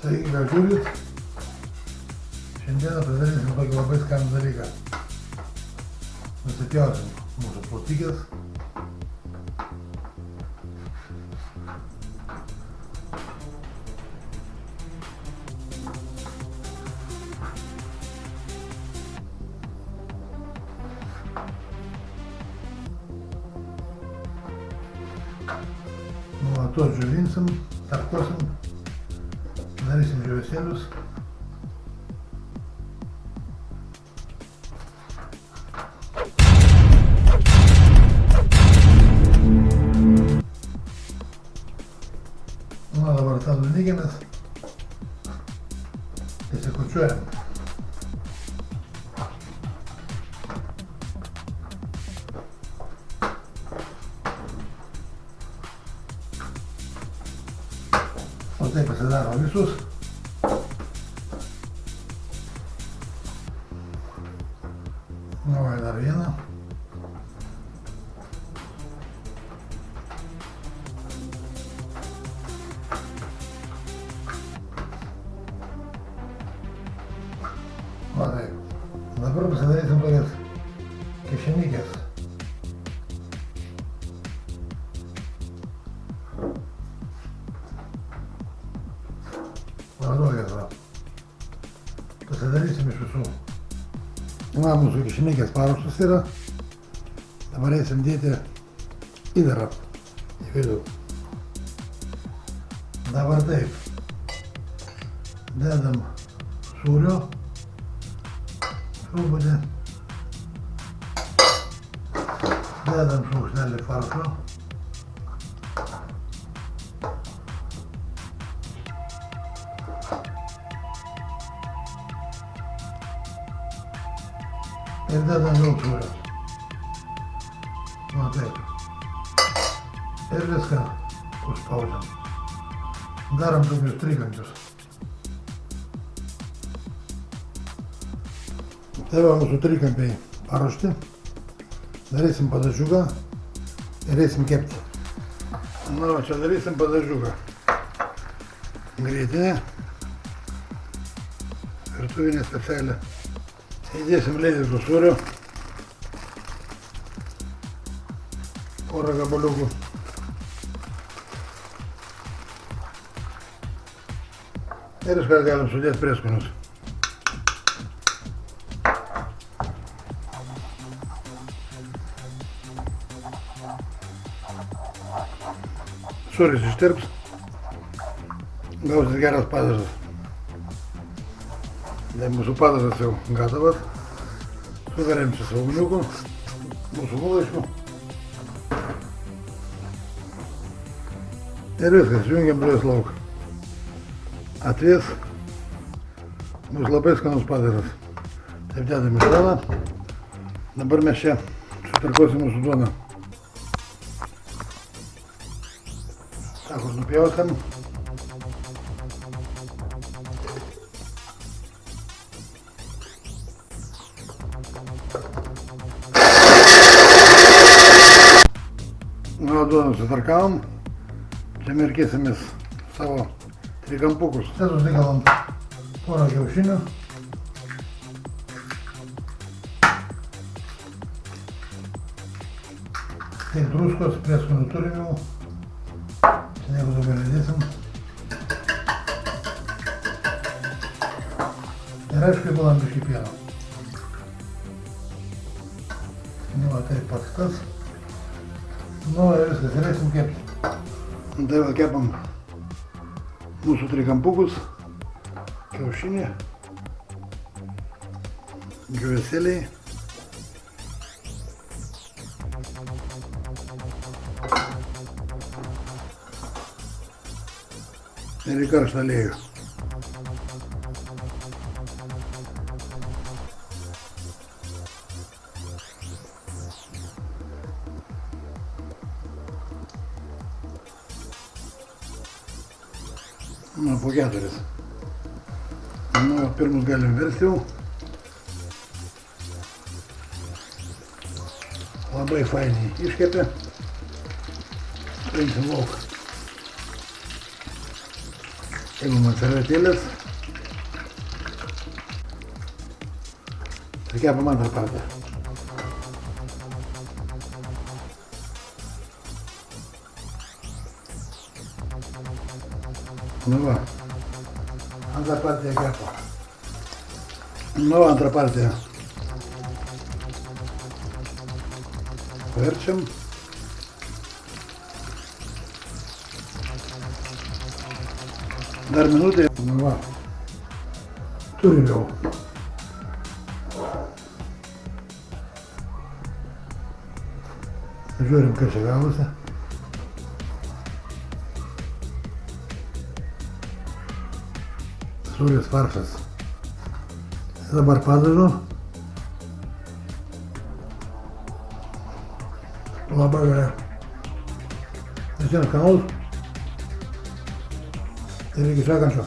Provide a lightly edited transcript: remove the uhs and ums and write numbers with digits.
Taigi, ką žiūrit, šiandieną padarysim tokį labai skanų dalyką. Nusipjausim mūsų plaukikės. Nuolatos džiovinsim, tarkuosim, darysim džiovesėlius. Dabar tą nunygėmės, įsikučiuojam. O tai pasidaro visus. Nauja dar vieną. Va taip. Dabar pasidarysim tokias kišenikės. Vadojas va. Pasidarysim iš visų. Na, mūsų kišenikės paruoštos yra. Dabar eisim dėti įdarą į vidų. Dabar taip. Dedam sūrio. Truputį. Dedam šaukštelį faršo. Ir dedam vėl sūrio. Va taip. Ir viską užspaudžiam. Darom tokius trikampius. Tai va mūsų trikampiai paruošti. Darysim padažiuką ir eisim kepti. Na, o čia darysim padažiuką. Grietinė. Virtuvinė specialią. Įdėsim leidžių sūrio. Porą gabaliukų. Ir iškart galim sudėti prieskonius. Sūris ištirps, gausis geras padažas. Tai mūsų padažas jau gatavas. Suverėm čia svogūniukų, mūsų mulaiškų. Ir viskas, jungiam dujas lauk. Atvės, bus labai skanus padažas. Taip dedam į šoną. Dabar mes čia sutarkuosim mūsų duoną. Sako, nupjausim. Nu, duoną sutarkavom. Čia mirkėsimės savo trikampukus. Čia susikalam porą kiaušinių. Tai druskos, prieskonių turim jau. Jeigu dabar įdėsim. Ir aišku, įpilam biškį pieno. Nu, va taip pats tas. Nu, ir viskas, ir eisim kepti. Tai va kepam mūsų trikampukus, kiaušinį, džiovesėliai. Ir į karštą aliejų. Nu, po 4. Nu, pirmus galim versti jau. Labai fainiai iškepė. Paimsim lauk. Imame servetėlės. Ir kepam antrą partiją. Nu va, antrą partiją kepa. Nu, antrą partiją. Verčiam. Dar minutė. Nu va, turim jau. Žiūrim, kas čia gavosi. Sūris faršas. Dabar padažu. Labai gerai. Visiems skanus. Ir iki sekančio.